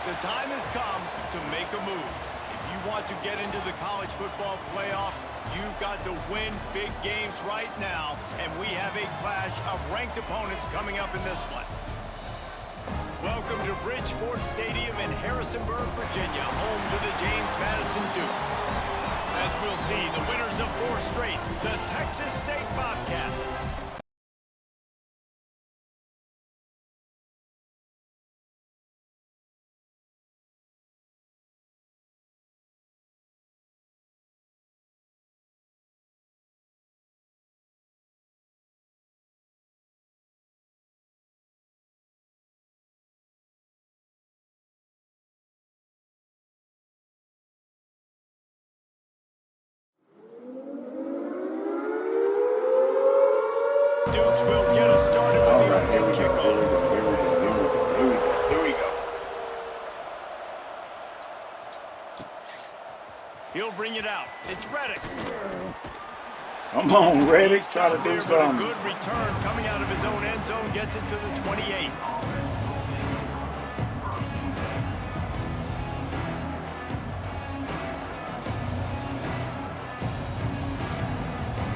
The time has come to make a move. If you want to get into the college football playoff, you've got to win big games right now, and we have a clash of ranked opponents coming up in this one. Welcome to Bridgeport Stadium in Harrisonburg, Virginia, home to the James Madison Dukes. As we'll see, the winners of 4 straight, the Texas State Bobcats. Dukes will get us started with the opening kickoff. Here we go. He'll bring it out. It's Reddick. Come on, Reddick. Try to do A something. good return coming out of his own end zone. Gets it to the 28.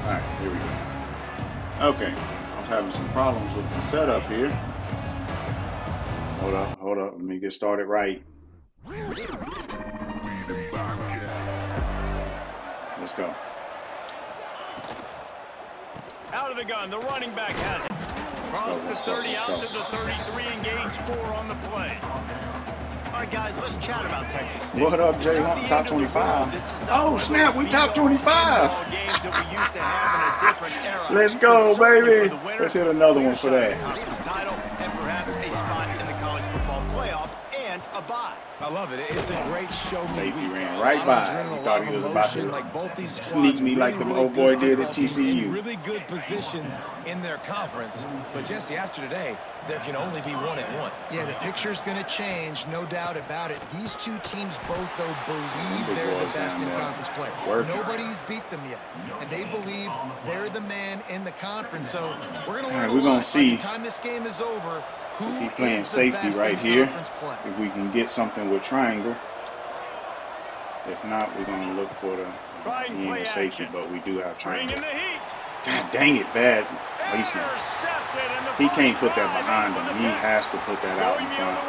All right, here we go. Okay, I was having some problems with the setup here. Hold up. Let me get started right. Let's go. Out of the gun, the running back has it. Cross the 30 out to the 33, engage 4 on the play. All right, guys, let's chat about Texas State. What up, Jay? Top 25. Oh, snap, we top 25. Let's go, baby. Let's hit another one for that. Title and perhaps a spot in the college football playoff and a bye. I love it. It's a great show. Safety ran right by. He thought he was about to sneak me like the old boy did at TCU. Really good positions in their conference. But, Jesse, after today, there can only be 1-1. Yeah, the picture's going to change, no doubt about it. These two teams both, though, believe they're the best in conference play. Nobody's beat them yet, and they believe they're the man in the conference. So we're going to learn a lot. By the time this game is over, who if he's playing is the safety best right in here, conference play? if we can get something with triangle. If not, we're going to look for the safety, but we do have triangle. God dang it, bad placement. He can't put that behind him. He has to put that out in front.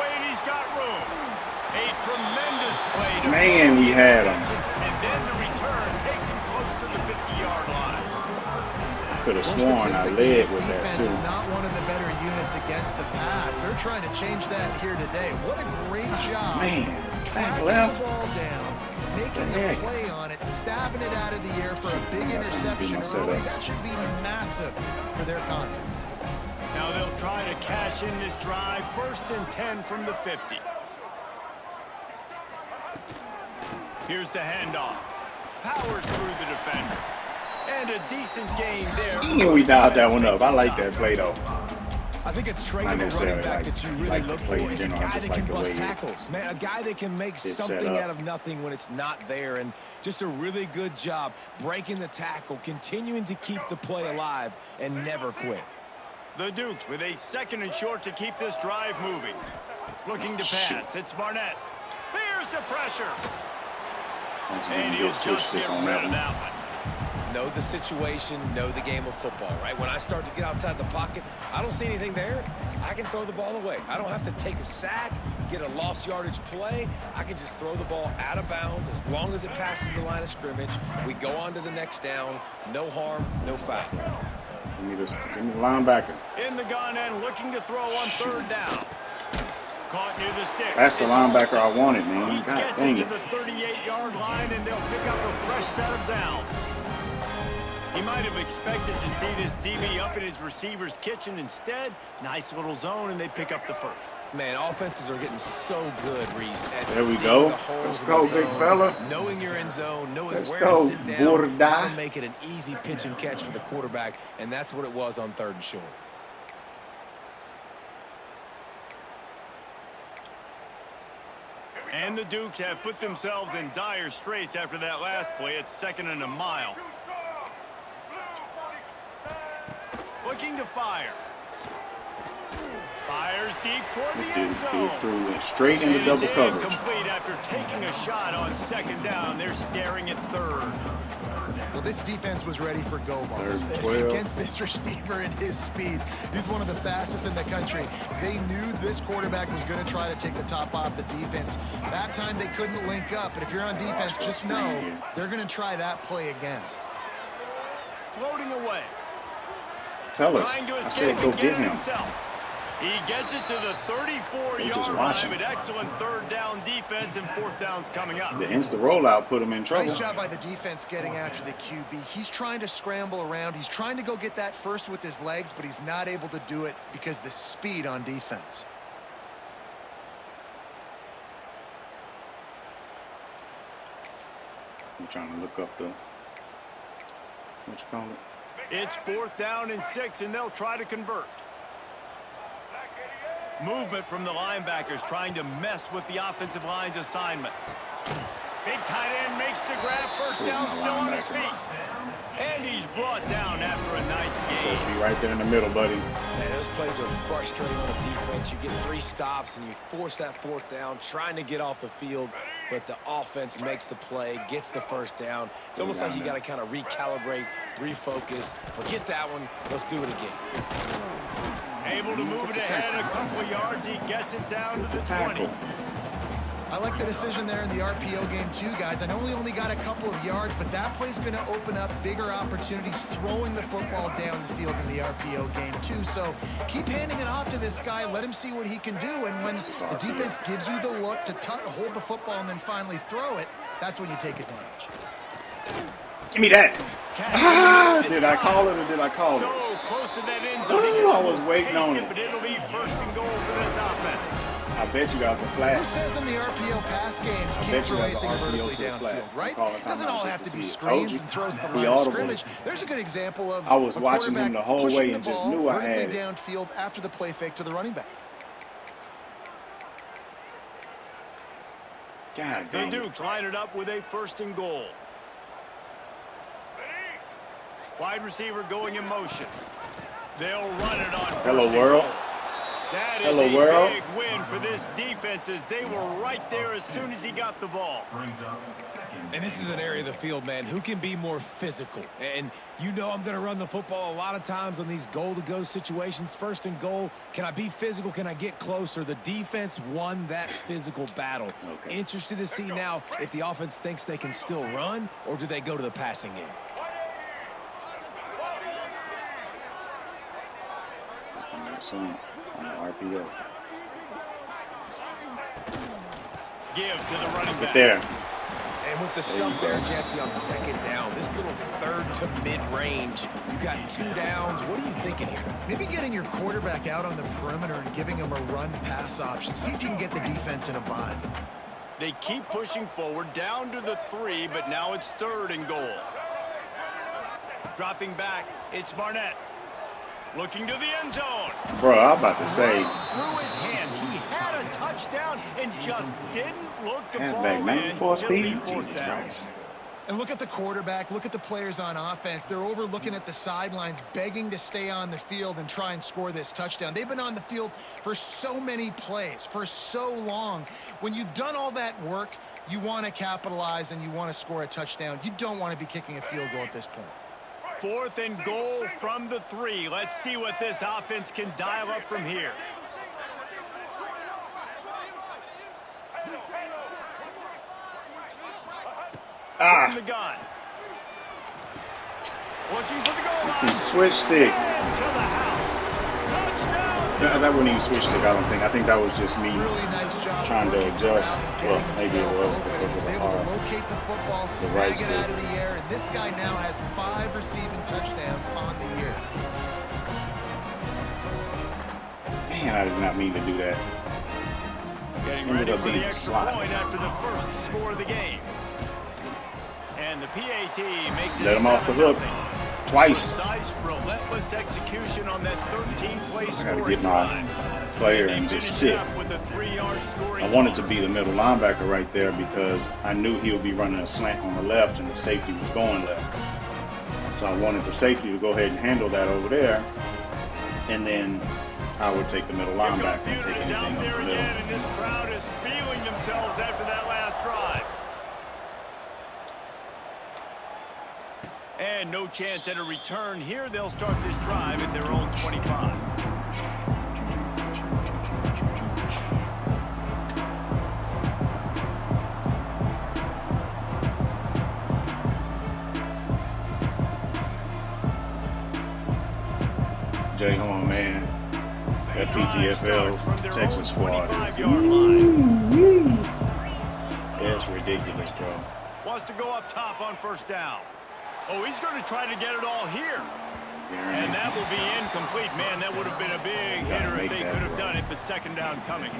Man, we had him. And then the return takes him close to the 50-yard line. Could have sworn I led with that, too. Defense is not one of the better units against the pass. They're trying to change that here today. What a great job. Man, tracking the ball down, making a play on it, stabbing it out of the air for a big interception early. That should be massive for their confidence. Now they'll try to cash in this drive. 1st and 10 from the 50. Here's the handoff. Powers through the defender. And a decent gain there. We dialed that one up. I like that play, though. I think a trade of a running back that you really look for is a guy that can bust tackles. Man, a guy that can make something out of nothing when it's not there. And just a really good job breaking the tackle, continuing to keep the play alive, and never quit. The Dukes with a 2nd and short to keep this drive moving. Looking to pass. It's Barnett. Here's the pressure. And he'll just get rid of that one. Know the situation, know the game of football, right? When I start to get outside the pocket, I don't see anything there. I can throw the ball away. I don't have to take a sack, get a lost yardage play. I can just throw the ball out of bounds as long as it passes the line of scrimmage. We go on to the next down. No harm, no foul. Give me the linebacker. In the gun and looking to throw on 3rd down. Caught near the stick. That's the linebacker I wanted, man. God dang it. He gets it to the 38-yard line, and they'll pick up a fresh set of downs. He might have expected to see this DB up in his receiver's kitchen. Instead, nice little zone, and they pick up the 1st. Man, offenses are getting so good, Reese. There we go. Let's go, big fella. Knowing you're in zone, knowing where to sit down, how to make it an easy pitch and catch for the quarterback, and that's what it was on 3rd and short. And the Dukes have put themselves in dire straits after that last play. It's 2nd and a mile. Looking to fire. Fires deep toward the end zone. Threw it straight into double coverage. Incomplete after taking a shot on second down. They're staring at third. Well, this defense was ready for go balls against this receiver and his speed. He's one of the fastest in the country. They knew this quarterback was going to try to take the top off the defense. That time they couldn't link up, but if you're on defense, just know they're going to try that play again. Floating away. Fellas, I said go get him. He gets it to the 34-yard line, but excellent third down defense and fourth downs coming up. The instant rollout put him in trouble. Nice job by the defense getting after the QB. He's trying to scramble around. He's trying to go get that first with his legs, but he's not able to do it because of the speed on defense. I'm trying to look up the, what you call it? It's 4th down and 6, and they'll try to convert. Movement from the linebackers trying to mess with the offensive line's assignments. Big tight end makes the grab. First down, still on his feet. And he's brought down after a nice game. Supposed to be right there in the middle, buddy. Man, those plays are frustrating on the defense. You get 3 stops and you force that 4th down, trying to get off the field, but the offense makes the play, gets the first down. It's almost like you got to kind of recalibrate, refocus. Forget that one. Let's do it again. Able to move it ahead a couple of yards. He gets it down to the 20. I like the decision there in the RPO game too, guys. I know he only got a couple of yards, but that play's going to open up bigger opportunities throwing the football down the field in the RPO game too. So keep handing it off to this guy. Let him see what he can do. And when the defense gives you the look to hold the football and then finally throw it, that's when you take advantage. Give me that. Did I call it or did I call it? So close to that end zone. I was waiting on it. But it'll be 1st and goal for this offense. I bet you guys are flat. Who says in the RPO pass game you can't throw anything vertically downfield, right? It doesn't all have to be screens and throws at the line of scrimmage. There's a good example of I was watching him the whole way and just knew I had it. Downfield after the play fake to the running back. God damn. The Dukes line it up with a 1st and goal. Wide receiver going in motion. They'll run it on 1st Hello, world. That is a big win for this defense as they were right there as soon as he got the ball. And this is an area of the field, man, who can be more physical. And you know I'm going to run the football a lot of times on these goal-to-go situations. 1st and goal, can I be physical? Can I get closer? The defense won that physical battle. Okay. Interested to see now if the offense thinks they can still run or do they go to the passing game. On the RPO. Give to the running back. Right there. And with the stuff there, Jesse, on 2nd down, this little 3rd to mid-range, you got 2 downs. What are you thinking here? Maybe getting your quarterback out on the perimeter and giving him a run-pass option. See if you can get the defense in a bind. They keep pushing forward down to the 3, but now it's 3rd and goal. Dropping back, it's Barnett. Looking to the end zone. Bro, I'm about to say. Through his hands. He had a touchdown and just didn't look the ball in. 94 speed. Jesus Christ. And look at the quarterback. Look at the players on offense. They're over looking at the sidelines, begging to stay on the field and try and score this touchdown. They've been on the field for so many plays, for so long. When you've done all that work, you want to capitalize and you want to score a touchdown. You don't want to be kicking a field goal at this point. 4th and goal from the 3. Let's see what this offense can dial up from here. From the gun. Looking for the goal line. Switch stick. And to the house. Touchdown. That wasn't even switch stick, I don't think. I think that was just me trying to adjust. Well, maybe it was because of the hard. Locate the football, snag it out of the air, and this guy now has 5 receiving touchdowns on the year. Man, I did not mean to do that. Getting ready for the extra point after the first score of the game. And the PAT makes it 7-0. Let him off the hook. Twice. Precise, relentless execution on that 13-play scoring drive. I gotta get my player and just sit. I wanted to be the middle linebacker right there because I knew he would be running a slant on the left and the safety was going left. So I wanted the safety to go ahead and handle that over there. And then I would take the middle linebacker and take anything out up there the middle. again, and this crowd is feeling themselves after that last drive. And no chance at a return here. They'll start this drive at their own 25. Jay Horn, man. That PTFL Texas squad is that's ridiculous, bro. Wants to go up top on first down. Oh, he's going to try to get it all here. And that will be incomplete. Man, that would have been a big hitter if they could have done it, but second down coming.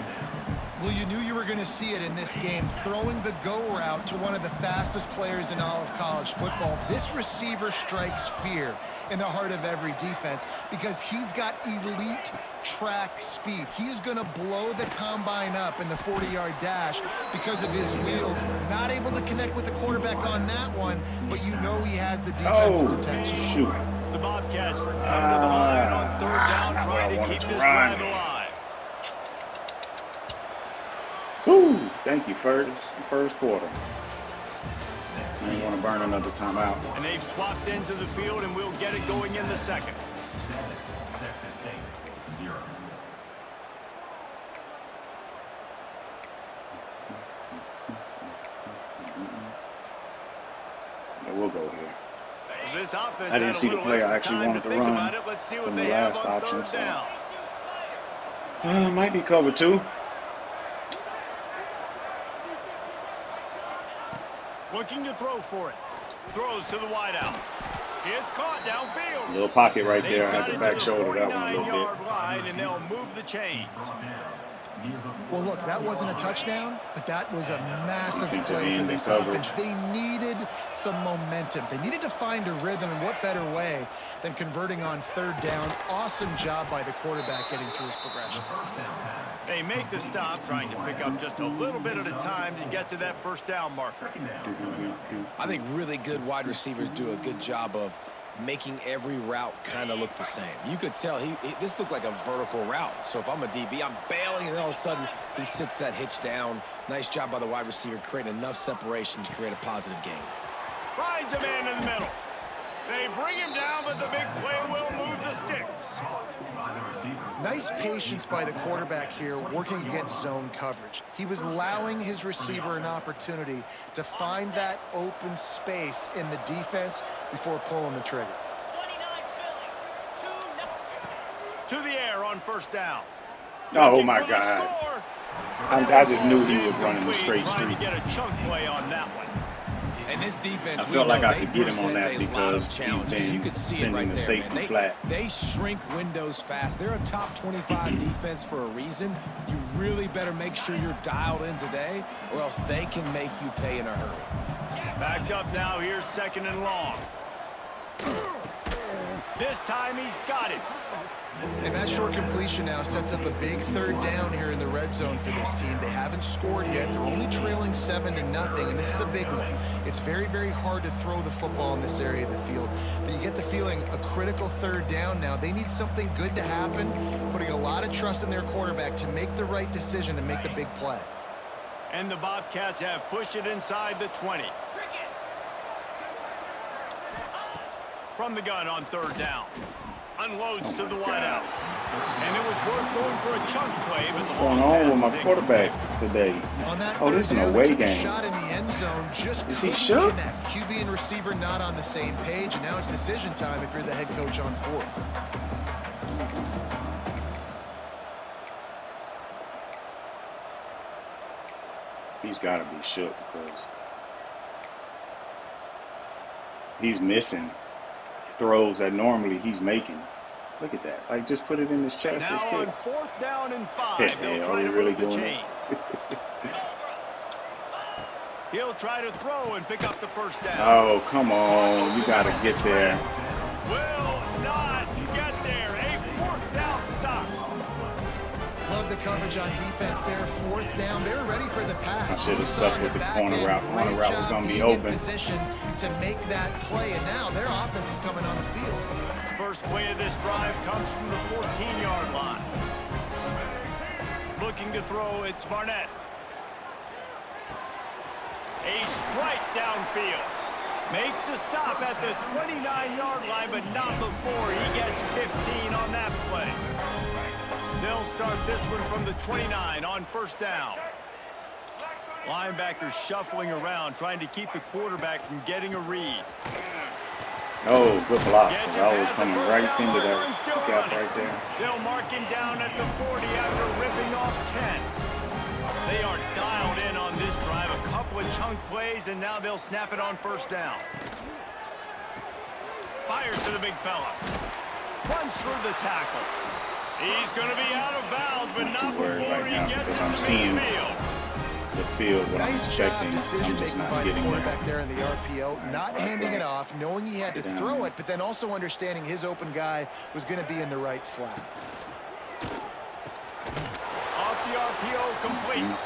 Well, you knew you were going to see it in this game, throwing the go route to one of the fastest players in all of college football. This receiver strikes fear in the heart of every defense because he's got elite track speed. He is going to blow the combine up in the 40-yard dash because of his wheels. Not able to connect with the quarterback on that one, but you know he has the defense's attention. Shoot. The Bobcats come to the line on third down, trying to keep this drive alive. Woo! Thank you, first quarter. I didn't want to burn another timeout. And they've swapped into the field, and we'll get it going in the second. Yeah, we'll go here. This offense I didn't see the play I actually wanted to run Let's see what from the they have last on option. third down. So. Might be cover 2. Looking to throw for it. Throws to the wideout. It's caught downfield. Little pocket right there. I had to back shoulder that one a little bit. 49-yard line, and they'll move the chains. Well, look, that wasn't a touchdown, but that was a massive play for this coverage. offense. They needed some momentum. They needed to find a rhythm, and what better way than converting on third down. Awesome job by the quarterback getting through his progression. They make the stop, trying to pick up just a little bit at a time to get to that first down marker. I think really good wide receivers do a good job of making every route kind of look the same. You could tell this looked like a vertical route. So if I'm a DB, I'm bailing, and all of a sudden he sits that hitch down. Nice job by the wide receiver creating enough separation to create a positive gain. Finds a man in the middle. They bring him down, but the big play will move the sticks. Nice patience by the quarterback here, working against zone coverage. He was allowing his receiver an opportunity to find that open space in the defense before pulling the trigger. To the air on first down. Oh, my God. I just knew he was running the straight trying street. to get a chunk play on that one. And this defense, I felt like I could get him on that because he's been you could see sending it right the there, safety man. flat. They shrink windows fast. They're a top 25 defense for a reason. You really better make sure you're dialed in today, or else they can make you pay in a hurry. Backed up now. Here's second and long. This time he's got it. And that short completion now sets up a big third down here in the red zone for this team. They haven't scored yet. They're only trailing 7-0, and this is a big one. It's very, very hard to throw the football in this area of the field. But you get the feeling a critical third down now. They need something good to happen, putting a lot of trust in their quarterback to make the right decision and make the big play. And the Bobcats have pushed it inside the 20. From the gun on third down. Unloads to the wideout. And it was worth going for a chunk play, but the What's going on with my quarterback today? Oh, this is an away game. Shot in the end zone, just is he shook? QB and receiver not on the same page, and now it's decision time if you're the head coach on fourth. He's got to be shook because he's missing throws that normally he's making. Look at that. Like, just put it in his chest. Now on fourth down and 5, they'll try to move the chains. He'll try to throw and pick up the first down. Oh, come on. You got to get there. Will not get there. A fourth down stop. Love the coverage on defense there. Fourth down. They were ready for the pass. I should have stuck with the corner route. Corner route was going to be open. Position to make that play, and now their offense is coming on the field. First play of this drive comes from the 14-yard line. Looking to throw, it's Barnett. A strike downfield. Makes the stop at the 29-yard line, but not before he gets 15 on that play. They'll start this one from the 29 on first down. Linebackers shuffling around, trying to keep the quarterback from getting a read. Oh, good block. I was coming right into that gap right there. They'll mark him down at the 40 after ripping off 10. They are dialed in on this drive. A couple of chunk plays, and now they'll snap it on first down. Fires to the big fella. Runs through the tackle. He's going to be out of bounds, but not before he gets into midfield. The field, what I'm expecting, I'm just not getting it. Back there in the RPO, not handing it off, knowing he had to throw it, but then also understanding his open guy was going to be in the right flat. Off the RPO, complete.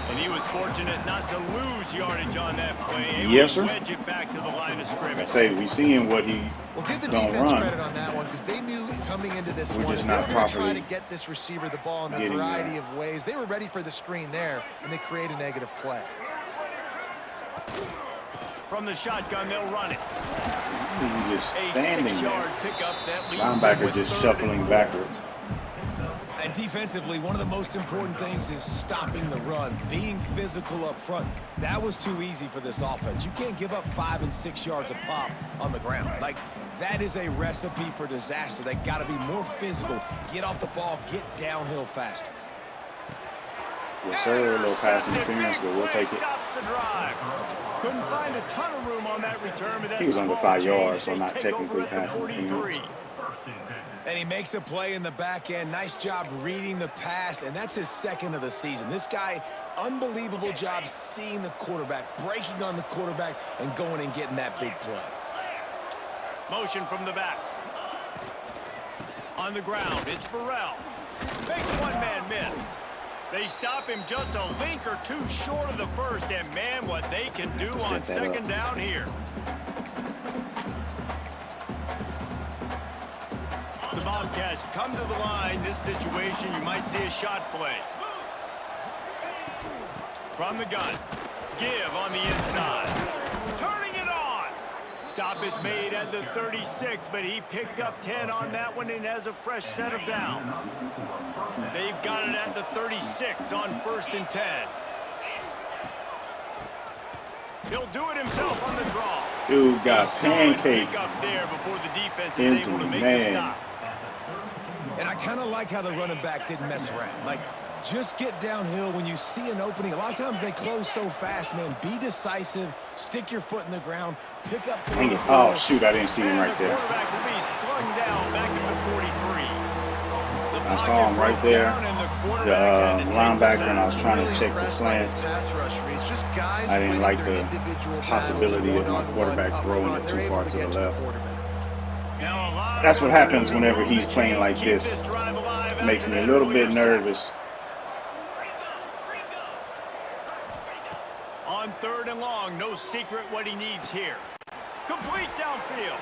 And he was fortunate not to lose yardage on that play. Yes, sir. Wedge it back to the line of scrimmage. I say we seeing what he give the defense credit on that one, because they knew coming into this one just they were not going to try properly to get this receiver the ball in a variety of ways. They were ready for the screen there, and they create a negative play. From the shotgun, they'll run it. He just standing there. Pickup that leads linebacker just shuffling backwards. And defensively, one of the most important things is stopping the run, being physical up front. That was too easy for this offense. You can't give up 5 and 6 yards a pop on the ground. Like, that is a recipe for disaster. They got to be more physical, get off the ball, get downhill faster. Yes, sir. A little pass interference, but we'll take it. Couldn't find a ton of room on that return, but he was under 5 yards, so not technically pass interference. And he makes a play in the back end. Nice job reading the pass, and that's his second of the season. This guy, unbelievable job seeing the quarterback, breaking on the quarterback, and going and getting that big play. Motion from the back. On the ground, it's Burrell. Makes one man miss. They stop him just a link or two short of the first, and man, what they can do on second down here. The Bobcats come to the line. This situation, you might see a shot play. From the gun. Give on the inside. Turning it on. Stop is made at the 36, but he picked up 10 on that one and has a fresh set of downs. They've got it at the 36 on first and 10. He'll do it himself on the draw. Dude got pancaked up there before the defense is able to make the stop. And I kind of like how the running back didn't mess around. Like, just get downhill when you see an opening. A lot of times they close so fast, man. Be decisive. Stick your foot in the ground. Pick up 3 to 4. Oh, shoot, I didn't see him right there. The quarterback will be slung down back at the 43. I saw him right there, the linebacker, and I was trying to check the slants. I didn't like the possibility of my quarterback throwing it too far to the left. That's what happens whenever he's playing like this. It makes me a little bit nervous. On third and long, no secret what he needs here. Complete downfield.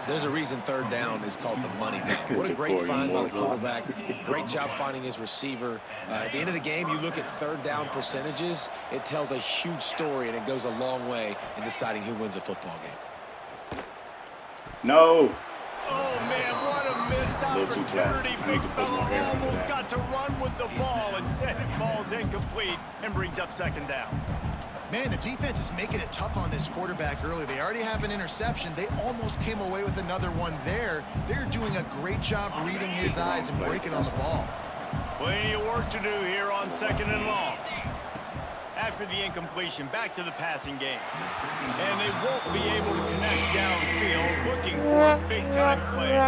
There's a reason third down is called the money down. What a great find by the quarterback. Great job finding his receiver. At the end of the game, you look at third down percentages. It tells a huge story, and it goes a long way in deciding who wins a football game. No. Oh, man, what a missed opportunity. Big fella almost got to run with the ball. Instead, it falls incomplete and brings up second down. Man, the defense is making it tough on this quarterback early. They already have an interception. They almost came away with another one there. They're doing a great job reading his eyes and breaking on the ball. Plenty of work to do here on second and long. After the incompletion, back to the passing game. And they won't be able to connect downfield, looking for big-time plays.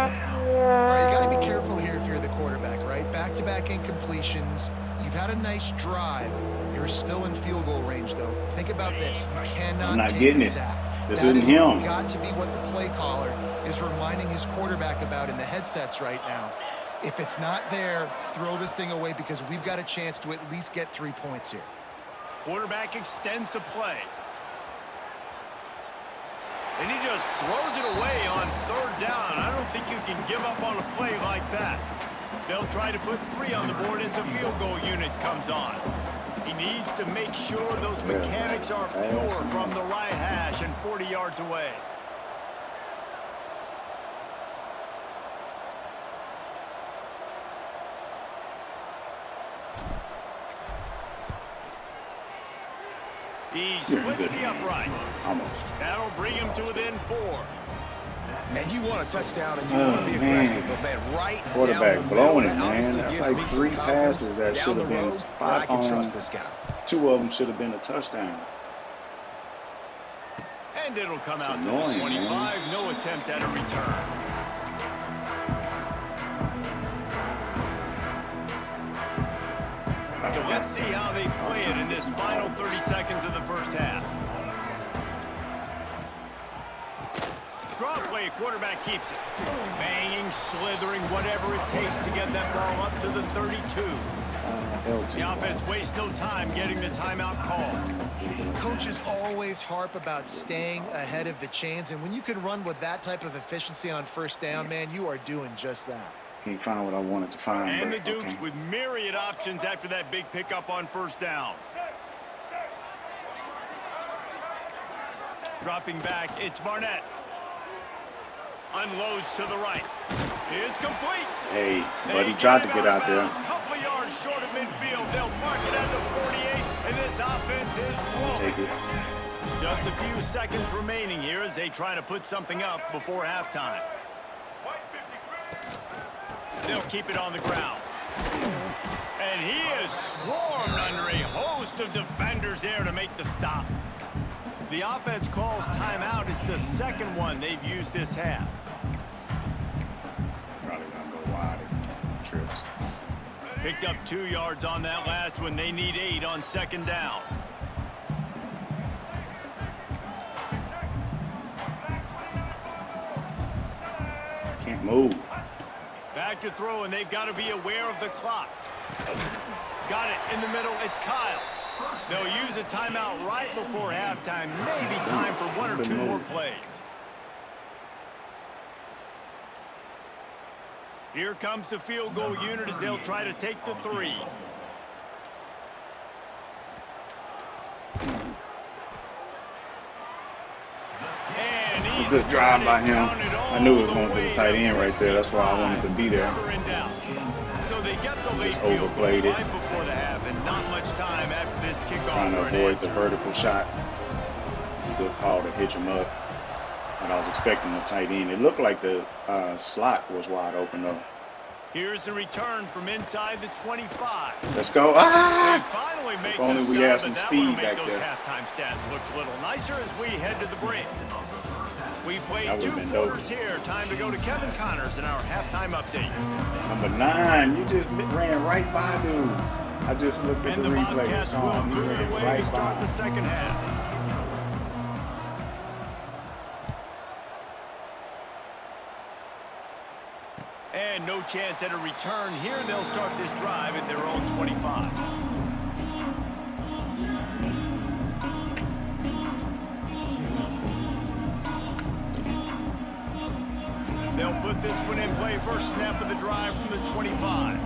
All right, you got to be careful here if you're the quarterback, right? Back-to-back incompletions. You've had a nice drive. You're still in field goal range, though. Think about this. You cannot take a sack. This isn't him. Got to be what the play caller is reminding his quarterback about in the headsets right now. If it's not there, throw this thing away because we've got a chance to at least get 3 points here. Quarterback extends the play. And he just throws it away on 3rd down. I don't think you can give up on a play like that. They'll try to put 3 on the board as the field goal unit comes on. He needs to make sure those mechanics are pure from the right hash and 40 yards away. He splits the uprights. Almost. That'll bring him to within 4. And you want a touchdown and you want to be aggressive, but man, right quarterback down the blowing middle, it, man. That's like 3 passes that should have been spot on. Trust this guy. 2 of them should have been a touchdown. And it'll come It's out annoying, to the 25. man. No attempt at a return. So let's see how they play it in this final 30 seconds of the first half. Draw play, quarterback keeps it. Banging, slithering, whatever it takes to get that ball up to the 32. The offense wastes no time getting the timeout call. Coaches always harp about staying ahead of the chains, and when you can run with that type of efficiency on 1st down, man, you are doing just that. Can't find what I wanted to find. And the but, Dukes with myriad options after that big pickup on 1st down. Dropping back, it's Barnett. Unloads to the right. It's complete. Hey, but he tried to get out there. Couple of yards short of midfield. They'll mark it at the 48, and this offense is rolling. Take it. Just a few seconds remaining here as they try to put something up before halftime. They'll keep it on the ground. And he is swarmed under a host of defenders there to make the stop. The offense calls timeout. It's the 2nd one they've used this half. Probably gonna go wide. Trips. Picked up 2 yards on that last one. They need 8 on 2nd down. Can't move. Back to throw, and they've got to be aware of the clock. Got it in the middle. It's Kyle. They'll use a timeout right before halftime. Maybe time for 1 or 2 more plays. Here comes the field goal unit as they'll try to take the 3. And it's a good drive by him. I knew it was going to the tight end right there. That's why I wanted to be there. So they get the late Just overplayed it. right before the half, and not much time after this kickoff. Trying to avoid the vertical shot. It's a good call to hitch him up. But I was expecting the tight end. It looked like the slot was wide open though. Here's the return from inside the 25. Let's go. Ah! They finally make if only the we stop, had some but that speed will make back those there. halftime stats look a little nicer as we head to the break. We played That 2 would've been quarters dope. here. Time to go to Kevin Connors in our halftime update. Number 9, you just ran right by dude. I just looked at And the the replay and Bobcats saw will him. He move ran away to right start the by. 2nd half. And no chance at a return here. They'll start this drive at their own 25. They'll put this one in play. First snap of the drive from the 25.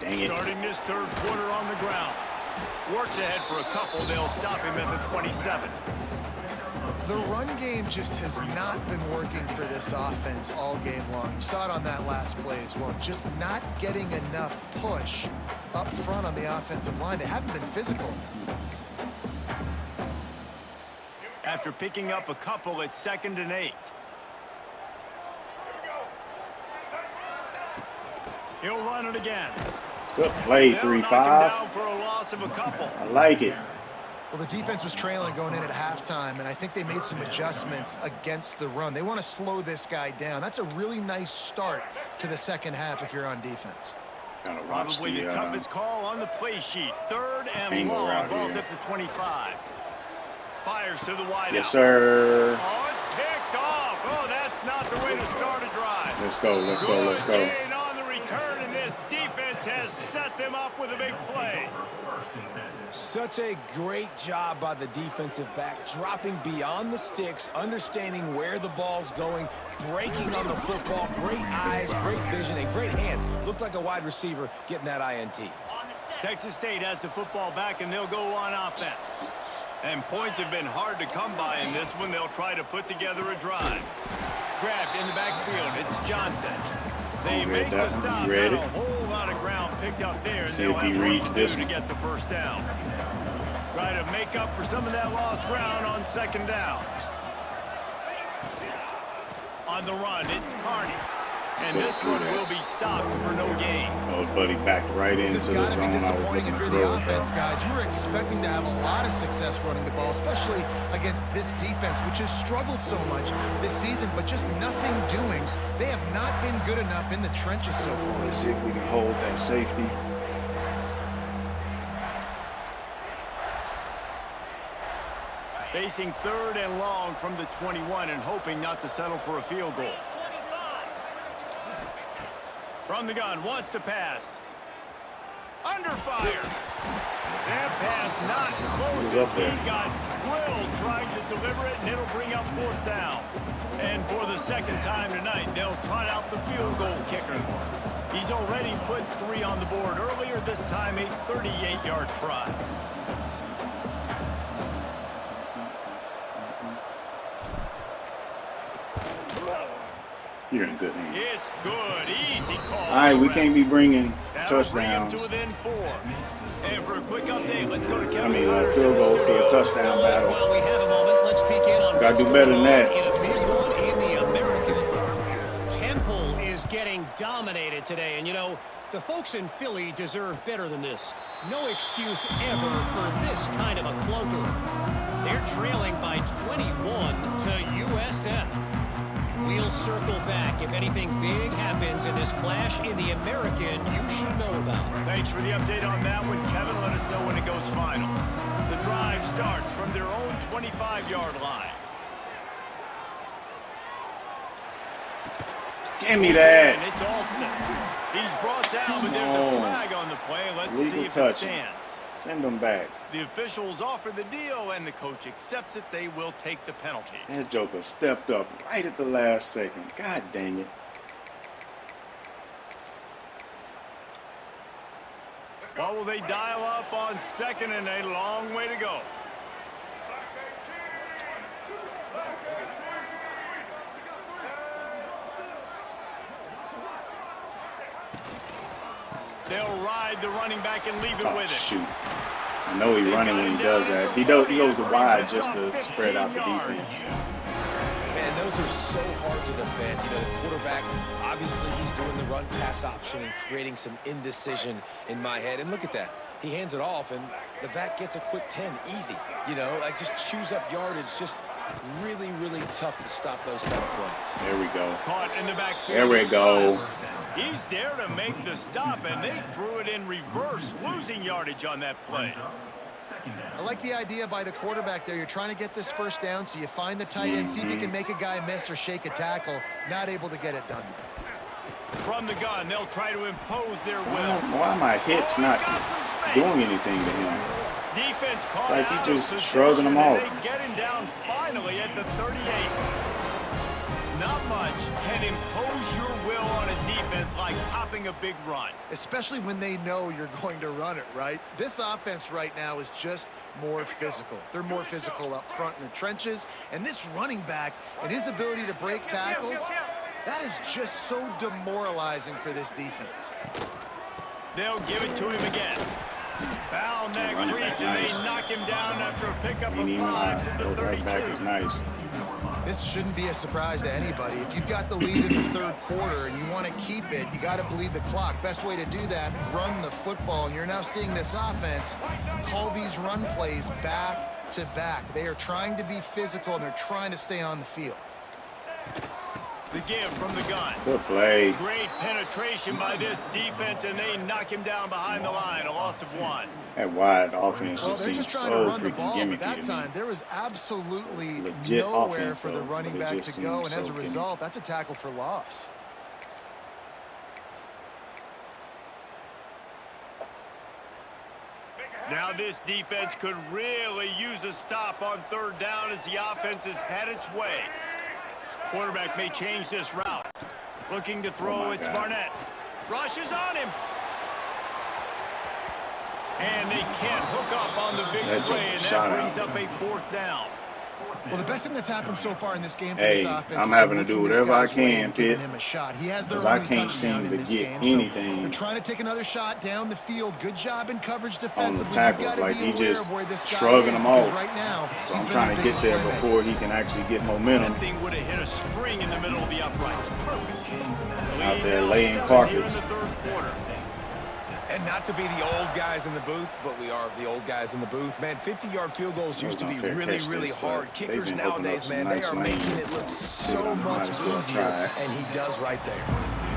Dang it. Starting this 3rd quarter on the ground. Works ahead for a couple. They'll stop him at the 27. The run game just has not been working for this offense all game long. You saw it on that last play as well. Just not getting enough push up front on the offensive line. They haven't been physical. After picking up a couple, it's 2nd and 8. He'll run it again. Good play, They'll knock him 3-5. down for a loss of a couple. I like it. Well, the defense was trailing going in at halftime, and I think they made some adjustments against the run. They want to slow this guy down. That's a really nice start to the 2nd half if you're on defense. Probably the toughest call on the play sheet. 3rd and long. Ball's at the 25. Fires to the wide Yes, out. sir. Oh, it's picked off. Oh, that's not the way to start a drive. Let's go, let's go, let's go. Gain on the return, and this defense has set them up with a big play. Such a great job by the defensive back, dropping beyond the sticks, understanding where the ball's going, breaking on the football. Great eyes, great vision, and great hands. Looked like a wide receiver getting that INT. Texas State has the football back, and they'll go on offense. And points have been hard to come by in this one. They'll try to put together a drive. Grabbed in the backfield. It's Johnson. They make the stop. Not a whole lot of ground picked up there, and they'll have work to do to get the first down. Try to make up for some of that lost ground on second down. On the run, it's Carney. And this one will be stopped for no gain. Oh, buddy backed right into the zone. This has got to be disappointing if you're the offense, guys. You were expecting to have a lot of success running the ball, especially against this defense, which has struggled so much this season, but just nothing doing. They have not been good enough in the trenches so far. Let's see if we can hold that safety. Facing 3rd and long from the 21 and hoping not to settle for a field goal. From the gun, wants to pass. Under fire. That pass not close. He got drilled trying to deliver it, and it'll bring up 4th down. And for the second time tonight, they'll trot out the field goal kicker. He's already put 3 on the board earlier, this time a 38-yard try. You're in good hands. It's good. Easy call. All right, we can't be bringing touchdowns. Bring him to within 4. And for a quick update, let's go to Kevin. Field goals to a touchdown battle. While we have a moment, let's peek in on Gotta do better than that. In a big one in the American. Temple is getting dominated today, and you know, the folks in Philly deserve better than this. No excuse ever for this kind of a clunker. They're trailing by 21 to USF. We'll circle back. If anything big happens in this clash in the American, you should know about. Thanks for the update on that one, Kevin. Let us know when it goes final. The drive starts from their own 25-yard line. Give me that. And it's Alston. He's brought down, but there's a flag on the play. Let's see if it stands. Send them back. The officials offer the deal, and the coach accepts it. They will take the penalty. That joker stepped up right at the last second. God dang it. Well, will they dial up on 2nd and a long way to go? They'll ride the running back and leave it with it. Shoot. I know he's running when he does that. He goes to wide just to spread out the defense. Man, those are so hard to defend. You know, the quarterback, obviously he's doing the run-pass option and creating some indecision in my head. And look at that. He hands it off, and the back gets a quick 10. Easy. You know, like just chews up yardage. Just really, really tough to stop those kind of plays. There we go. Caught in the backfield. There we go. He's there to make the stop, and they threw it in reverse, losing yardage on that play. I like the idea by the quarterback there. You're trying to get this first down, so you find the tight end, see if you can make a guy miss or shake a tackle. Not able to get it done. From the gun, they'll try to impose their will. Why are my hits not doing anything to him? Defense caught like out he just of shrugging them off. They get him down finally at the 38. Not much can impose your will on a defense like popping a big run. Especially when they know you're going to run it, right? This offense right now is just more physical. They're more physical up front in the trenches. And this running back and his ability to break tackles, that is just so demoralizing for this defense. They'll give it to him again. Found that crease, and they knock him down after a pickup of 5 to the 32. Back is nice. This shouldn't be a surprise to anybody. If you've got the lead in the 3rd quarter and you want to keep it, you got to bleed the clock. Best way to do that, run the football. And you're now seeing this offense call these run plays back to back. They are trying to be physical, and they're trying to stay on the field. The give from the gun. Good play. Great penetration by this defense, and they knock him down behind the line. A loss of 1. That wide offense Well, they're just trying to run the ball, but that time there was absolutely nowhere for the running back to go, and as a result, that's a tackle for loss. Now this defense could really use a stop on third down as the offense has had its way. Quarterback may change this route. Looking to throw, it's Barnett. Rushes on him. And they can't hook up on the big play, and that brings up a fourth down. Well, the best thing that's happened so far in this game for this offense I'm having to do whatever I can, Pitt, him a shot. He has their I only can't touchdown seem in to this get game. anything. So they're trying to take another shot down the field. Good job in coverage defensively. On the tackles, like he just shrugging them off. Right now, so I'm trying to get there before he can actually get momentum. That thing would have hit a string in the middle of the uprights. Perfect. Out there laying carpets. And not to be the old guys in the booth, but we are the old guys in the booth. Man, 50-yard field goals used to be really, really hard. Kickers nowadays, man, they are making it look so much easier, and he does right there.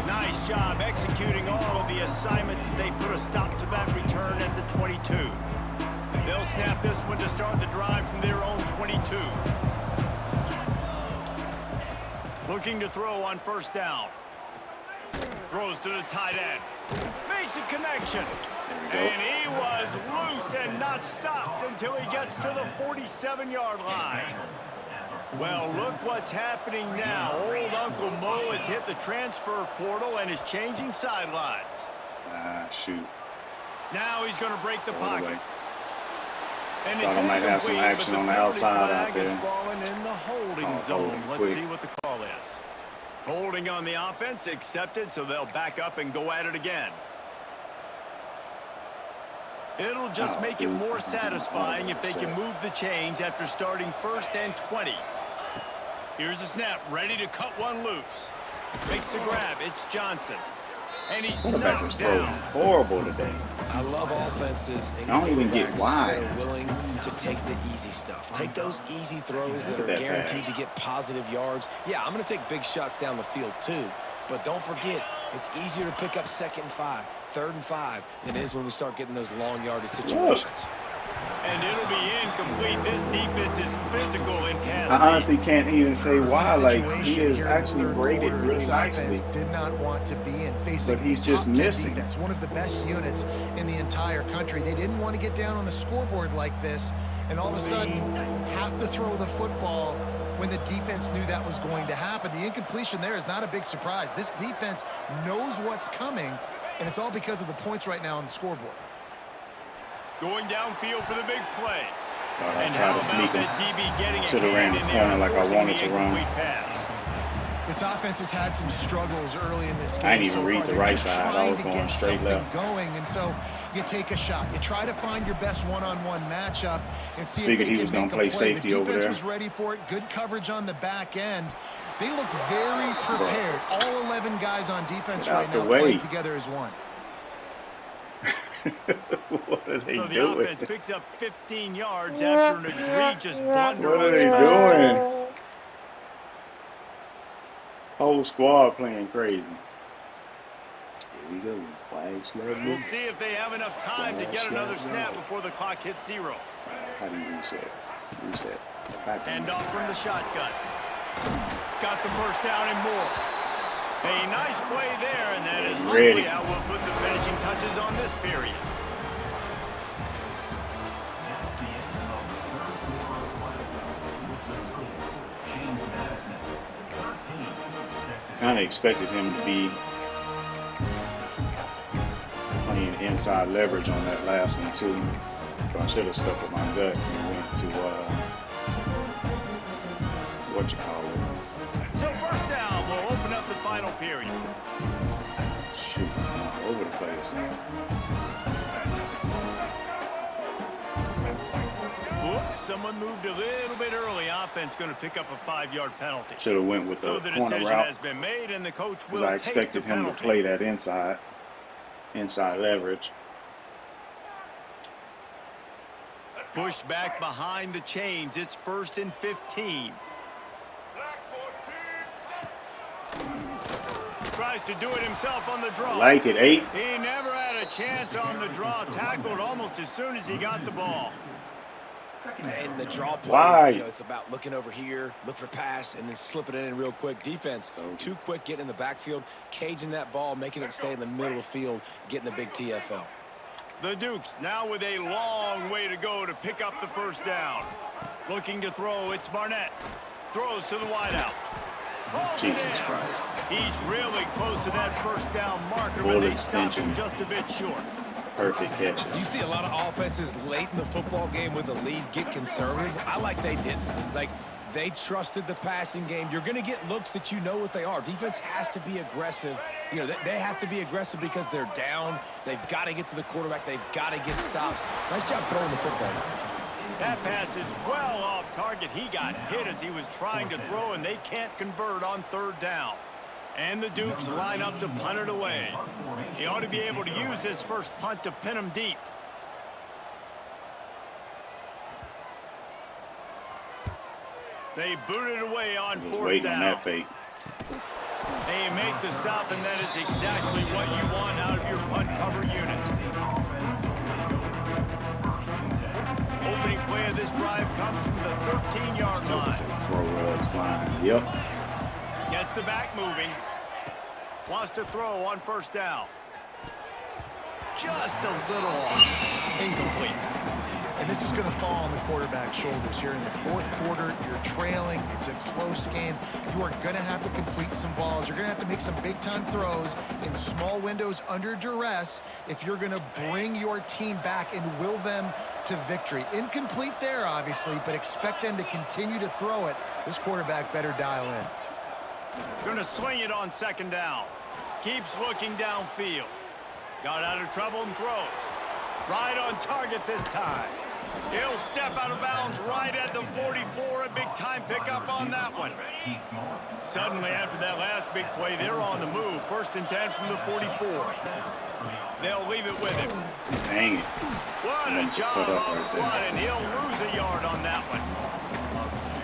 Nice job executing all of the assignments as they put a stop to that return at the 22. They'll snap this one to start the drive from their own 22. Looking to throw on first down. Throws to the tight end. Makes a connection. And he was loose and not stopped until he gets to the 47-yard line. Well, look what's happening now. Old Uncle Mo has hit the transfer portal and is changing sidelines. Shoot. Now he's going to break the pocket. And Thought I might have some action on the outside out there. Fallen in the holding zone. Let's see what the call is. Holding on the offense, accepted, so they'll back up and go at it again. It'll just make it more satisfying if they can move the chains after starting first and 20. Here's the snap, ready to cut one loose. Makes the grab, it's Johnson. And he's knocked down. Horrible today. I love offenses. I don't even get why. They're willing to take the easy stuff. Take those easy throws that are guaranteed to get positive yards. Yeah, I'm going to take big shots down the field too. But don't forget, it's easier to pick up 2nd and 5, 3rd and 5 than it is when we start getting those long yardage situations. And it'll be incomplete. This defense is physical in pass. I honestly can't even say why. Like, he is actually graded really nicely. Did not want to be in facing but he's just missing. Defense, one of the best units in the entire country. They didn't want to get down on the scoreboard like this, and all of a sudden have to throw the football when the defense knew that was going to happen. The incompletion there is not a big surprise. This defense knows what's coming, and it's all because of the points right now on the scoreboard. Going downfield for the big play. And how about that DB getting a hand in there like I wanted to run. This offense has had some struggles early in this game. I didn't even read the right side. I was going straight left. Going, and so you take a shot. You try to find your best one-on-one matchup and see if he was going to play safety over there. The defense was ready for it. Good coverage on the back end. They look very prepared. All 11 guys on defense right now playing together as one. What are they doing? So the offense picks up 15 yards after an egregious blunder. What are they doing? Whole squad playing crazy. Here we go. Flags. We'll see if they have enough time to get another snap before the clock hits 0. How do you reset? Reset. Hand off from the shotgun. Got the first down and more. A nice play there, and that is likely how we'll put the finishing touches on this period. Kind of expected him to be playing inside leverage on that last one too. So I should have stuck with my gut and went to what you call it. So first down, we'll open up the final period. Shoot, I'm all over the place. Whoops, someone moved a little bit early. Offense going to pick up a 5-yard penalty. Should have went with the corner route. So the decision has been made, and the coach will take the penalty. I expected him to play that inside leverage. Pushed back behind the chains. It's 1st and 15. Tries to do it himself on the draw. I like it, 8. He never had a chance on the draw. Tackled almost as soon as he got the ball. And the draw play, you know, it's about looking over here, look for pass, and then slipping it in real quick. Defense, too quick getting in the backfield, caging that ball, making it stay in the middle of the field, getting the big TFL. The Dukes now with a long way to go to pick up the first down. Looking to throw, it's Barnett. Throws to the wideout. Jesus Christ. He's really close to that first down marker, but they stopped him just a bit short. Perfect catches. You see a lot of offenses late in the football game with a lead get conservative. I like they didn't. Like, they trusted the passing game. You're going to get looks that you know what they are. Defense has to be aggressive. You know, they have to be aggressive because they're down. They've got to get to the quarterback. They've got to get stops. Nice job throwing the football. That pass is well off target. He got hit as he was trying to throw, and they can't convert on third down. And the Dukes line up to punt it away. He ought to be able to use this first punt to pin him deep. They boot it away on fourth down. On that fake. They make the stop, and that is exactly what you want out of your punt cover unit. Opening play of this drive comes from the 13-yard line. Yep. Gets the back moving. Wants to throw on first down. Just a little off. Incomplete. And this is going to fall on the quarterback's shoulders here in the fourth quarter. You're trailing. It's a close game. You are going to have to complete some balls. You're going to have to make some big-time throws in small windows under duress if you're going to bring your team back and will them to victory. Incomplete there, obviously, but expect them to continue to throw it. This quarterback better dial in. Going to swing it on second down. Keeps looking downfield. Got out of trouble and throws. Right on target this time. He'll step out of bounds right at the 44. A big-time pickup on that one. Suddenly, after that last big play, they're on the move. 1st and 10 from the 44. They'll leave it with him. Dang it. What a job up front, and he'll lose a yard on that one.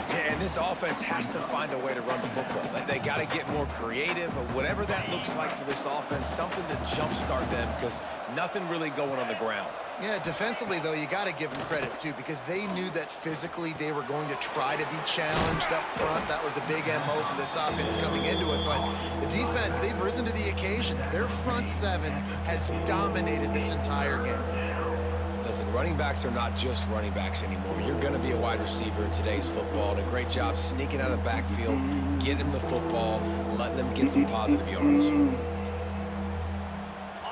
Yeah, and this offense has to find a way to run the football. They got to get more creative, or whatever that looks like for this offense, something to jumpstart them, because nothing really going on the ground. Yeah, defensively, though, you got to give them credit, too, because they knew that physically they were going to try to be challenged up front. That was a big MO for this offense coming into it. But the defense, they've risen to the occasion. Their front seven has dominated this entire game. Listen, running backs are not just running backs anymore. You're going to be a wide receiver in today's football. And a great job sneaking out of the backfield, getting them the football, letting them get some positive yards.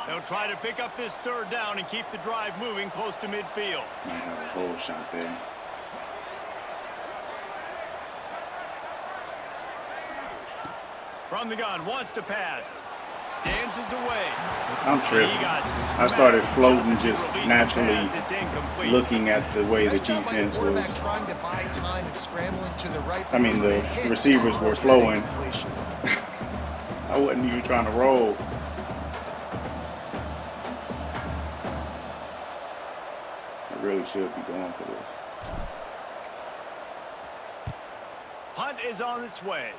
They'll try to pick up this third down and keep the drive moving close to midfield. Might have a hole shot there. From the gun, wants to pass. Dances away. I'm tripping. I started floating just naturally, looking at the way the defense was. I mean, the receivers were flowing. I wasn't even trying to roll. I really should be going for this. Punt is on its way.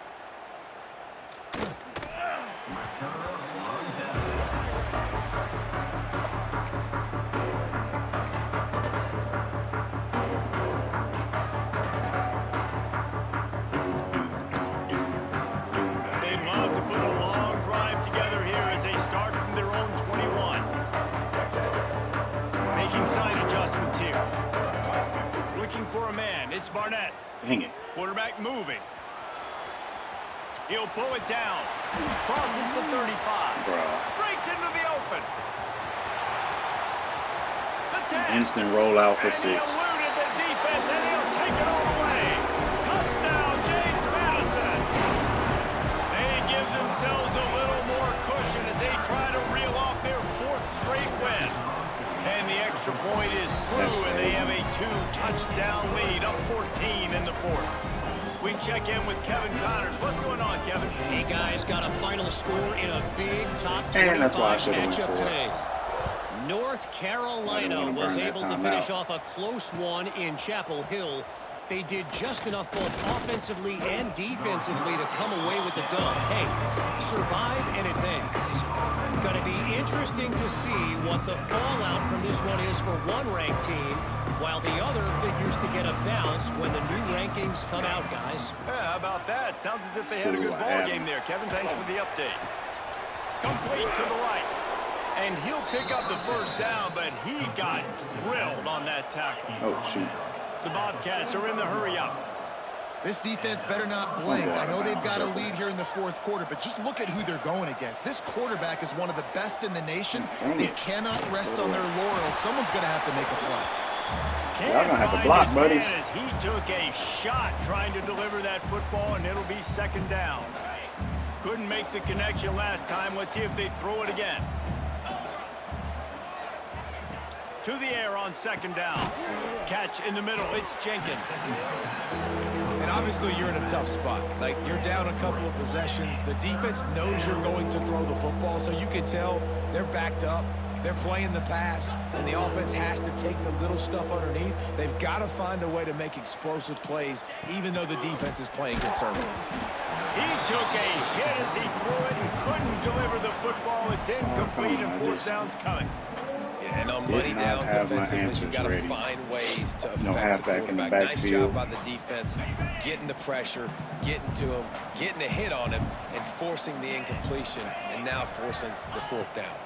They'd love to put a long drive together here as they start from their own 21. Making side adjustments here. Looking for a man. It's Barnett. Dang it. Quarterback moving. He'll pull it down. Crosses the 35. Breaks into the open. The 10. Instant rollout for 6. He eluded the defense, and he'll take it all away. Touchdown, James Madison. They give themselves a little more cushion as they try to reel off their 4th straight win. And the extra point is true, and they have a 2-touchdown lead, up 14 in the 4th. We check in with Kevin Connors. What's going on, Kevin? Hey, guys, got a final score in a big top 25 matchup today. North Carolina was able to finish off a close one in Chapel Hill. They did just enough both offensively and defensively to come away with the dub. Hey, survive and advance. Going to be interesting to see what the fallout from this one is for one ranked team, while the other figures to get a bounce when the new rankings come out, guys. Yeah, how about that? Sounds as if they had a good ball game there. Kevin, thanks for the update. Complete to the right. And he'll pick up the first down, but he got drilled on that tackle. Oh, shoot. The Bobcats are in the hurry up. This defense better not blink. I know they've got a lead here in the fourth quarter, but just look at who they're going against. This quarterback is one of the best in the nation. They cannot rest on their laurels. Someone's going to have to make a play. Y'all going to have to block, buddies. He took a shot trying to deliver that football, and it'll be second down. Couldn't make the connection last time. Let's see if they throw it again. To the air on second down. Catch in the middle. It's Jenkins. And obviously you're in a tough spot. Like, you're down a couple of possessions. The defense knows you're going to throw the football, so you can tell they're backed up. They're playing the pass, and the offense has to take the little stuff underneath. They've got to find a way to make explosive plays, even though the defense is playing conservative. He took a hit as he threw it and couldn't deliver the football. It's incomplete, and fourth down's coming. Yeah, and on money down defensively, you got to find ways to affect the quarterback. Nice job by the defense, getting the pressure, getting to him, getting a hit on him, and forcing the incompletion, and now forcing the fourth down.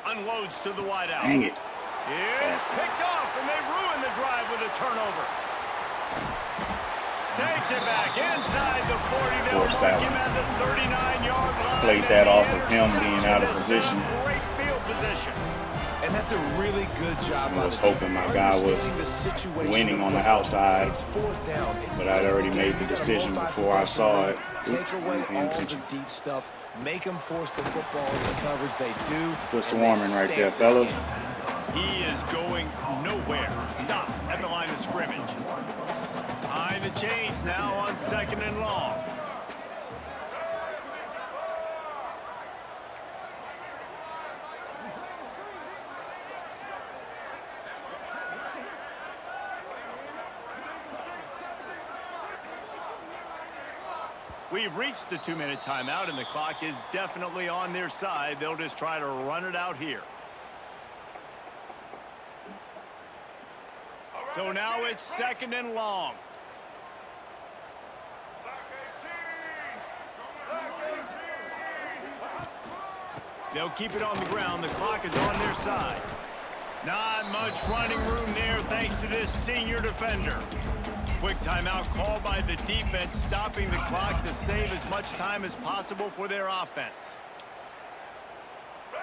Unloads to the wideout. Dang it. It's picked off, and they ruin the drive with a turnover. Takes it back inside the 40. They'll mark him at the 39-yard line. Played that off of him being out of position. Great field position. And that's a really good job. I was hoping my guy was winning on the outside, it's fourth down. but I'd already made the decision before I saw it. Take away all the deep stuff. Make them force the football into coverage. They do. Quit swarming right there, fellas. He is going nowhere. Stop at the line of scrimmage. Behind the chains now on second and long. We've reached the 2-minute timeout, and the clock is definitely on their side. They'll just try to run it out here. So now it's second and long. They'll keep it on the ground. The clock is on their side. Not much running room there thanks to this senior defender. Quick timeout called by the defense, stopping the clock to save as much time as possible for their offense.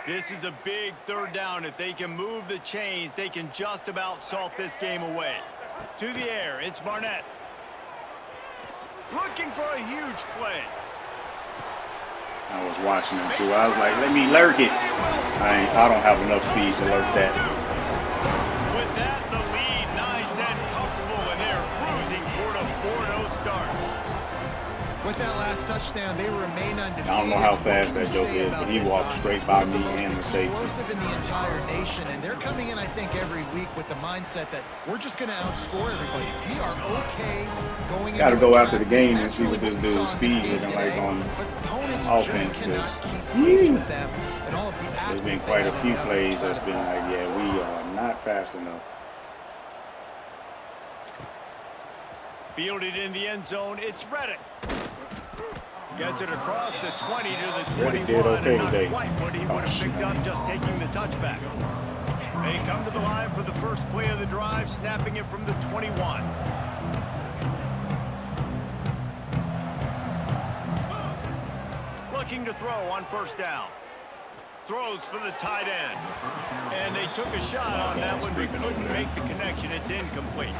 This is a big third down. If they can move the chains, they can just about salt this game away. To the air, it's Barnett. Looking for a huge play. I was watching him too. I was like, let me lurk it. I don't have enough speed to lurk that. With that, the lead nice and comfortable, and they're cruising toward a 4-0 start. With that last touchdown, they remain undefeated. I don't know how fast that joke is, but he walked straight by me and the safety. Explosive in the entire nation, and they're coming in, I think, every week with the mindset that we're just going to outscore everybody. We are okay going. Got to go after the game and see what this dude's speed looking like on offense. There's been quite a few plays that's been like, yeah, we are not fast enough. Fielded in the end zone, it's Reddick. Gets it across the 20 to the 21. Did okay and not today. quite what he would have picked up just taking the touchback. They come to the line for the first play of the drive, snapping it from the 21. Looking to throw on first down. Throws for the tight end. And they took a shot on that one, but couldn't make the connection. It's incomplete.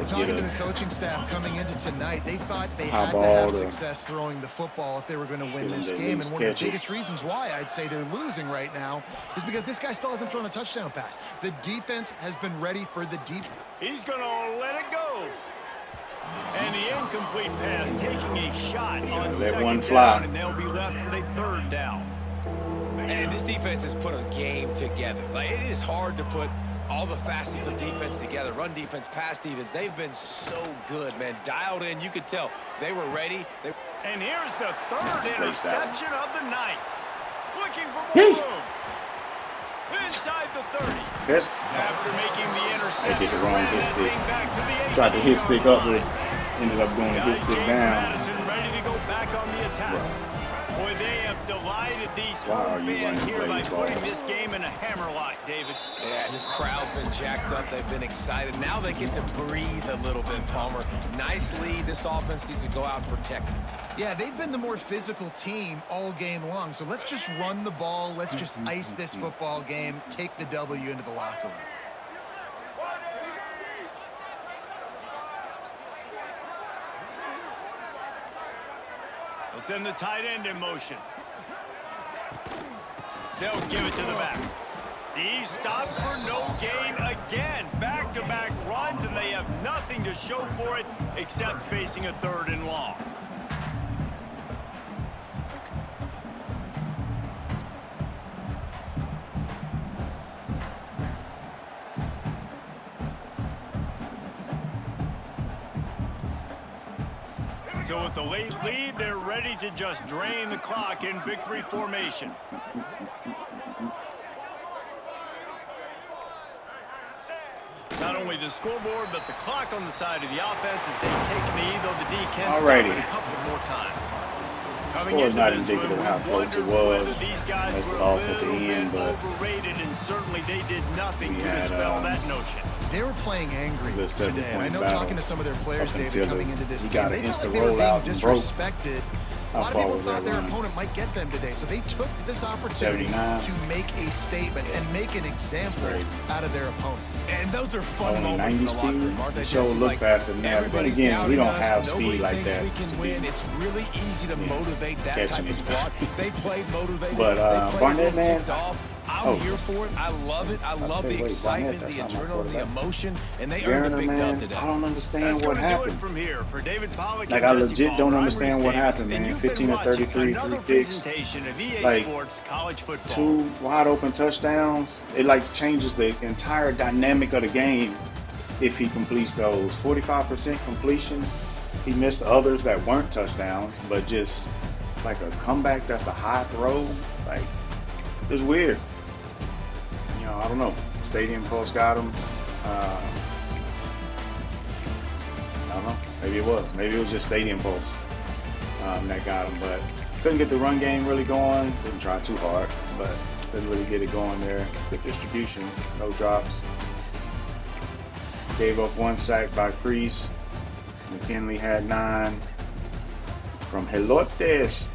Talking to the coaching staff coming into tonight, they thought they had to have success throwing the football if they were going to win this game. And one of the biggest reasons why I'd say they're losing right now is because this guy still hasn't thrown a touchdown pass. The defense has been ready for the deep. He's going to let it go. And the incomplete pass taking a shot on second down, and they'll be left with a third down. And this defense has put a game together. Like, it is hard to put all the facets of defense together. Run defense, pass defense. They've been so good, man. Dialed in. You could tell they were ready. And here's the third interception of the night. Looking for more room. Inside the 30. Yes. After making the interception, I did the wrong hit stick. Back to the tried to hit stick up, but ended up doing a hit stick down. Madison ready to go back on the attack. Boy, they have delighted these home fans here by putting this game in a hammerlock, David. Yeah, this crowd's been jacked up. They've been excited. Now they get to breathe a little bit, Palmer. Nice lead. This offense needs to go out and protect them. Yeah, they've been the more physical team all game long. So let's just run the ball. Let's just ice this football game. Take the W into the locker room. They'll send the tight end in motion. They'll give it to the back. He's stopped for no gain again. Back-to-back runs, and they have nothing to show for it except facing a 3rd and long. So with the late lead, they're ready to just drain the clock in victory formation. Not only the scoreboard, but the clock on the side of the offense as they take a knee, though the D can stop it a couple more times. Coming into not this indicative one, how close it was. These guys That's were off a at the little end, bit but overrated, and certainly they did nothing to dispel that notion. They were playing angry today. And I know battle talking to some of their players, David, coming into this game, they felt like they they were being A disrespected. A lot of people thought their run? opponent might get them today, so they took this opportunity 79. to make a statement and make an example out of their opponent. And those are fun Only moments in 90 the locker room, aren't they? speed. Show look faster than that, but again, we don't have speed like that. We can win. It's really easy to motivate that type of squad. They played motivated. But Barnett, man, I'm here for it. I love it. I love the excitement, the adrenaline, the emotion, and they earned a big dub today. I don't understand what happened. From here for David Pollack, like, I legit don't understand what happened, man. 15 of 33, 3 picks, like college football. 2 wide open touchdowns. It like changes the entire dynamic of the game if he completes those. 45% completion. He missed others that weren't touchdowns, but just like a comeback that's a high throw. Like, it's weird. You know, I don't know. Stadium Pulse got him. I don't know. Maybe it was. Maybe it was just Stadium Pulse that got him. But couldn't get the run game really going. Didn't try too hard, but couldn't really get it going there. Good distribution. No drops. Gave up 1 sack by Kreese. McKinley had 9 from Helotes.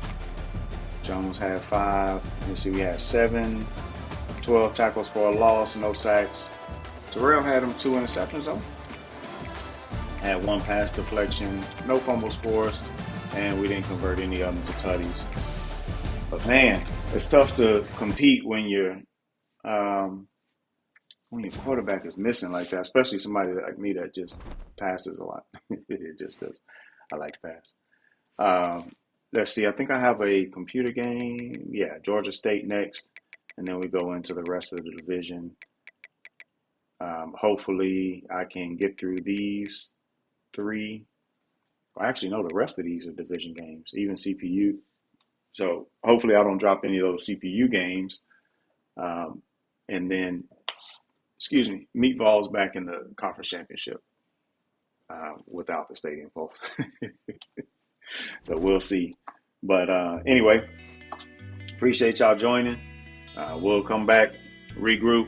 Jones had 5. Let's see, we had 7. 12 tackles for a loss, no sacks. Terrell had him 2 interceptions though. Had 1 pass deflection, no fumbles forced, and we didn't convert any of them to tutties. But man, it's tough to compete when your quarterback is missing like that, especially somebody like me that just passes a lot. It just does. I like to pass. Let's see, I think I have a computer game. Yeah, Georgia State next. And then we go into the rest of the division. Hopefully I can get through these 3. Well, actually, no, the rest of these are division games, even CPU. So hopefully I don't drop any of those CPU games. And then, meet Vols back in the conference championship without the Stadium Pulse. So we'll see. But anyway, appreciate y'all joining. We'll come back, regroup,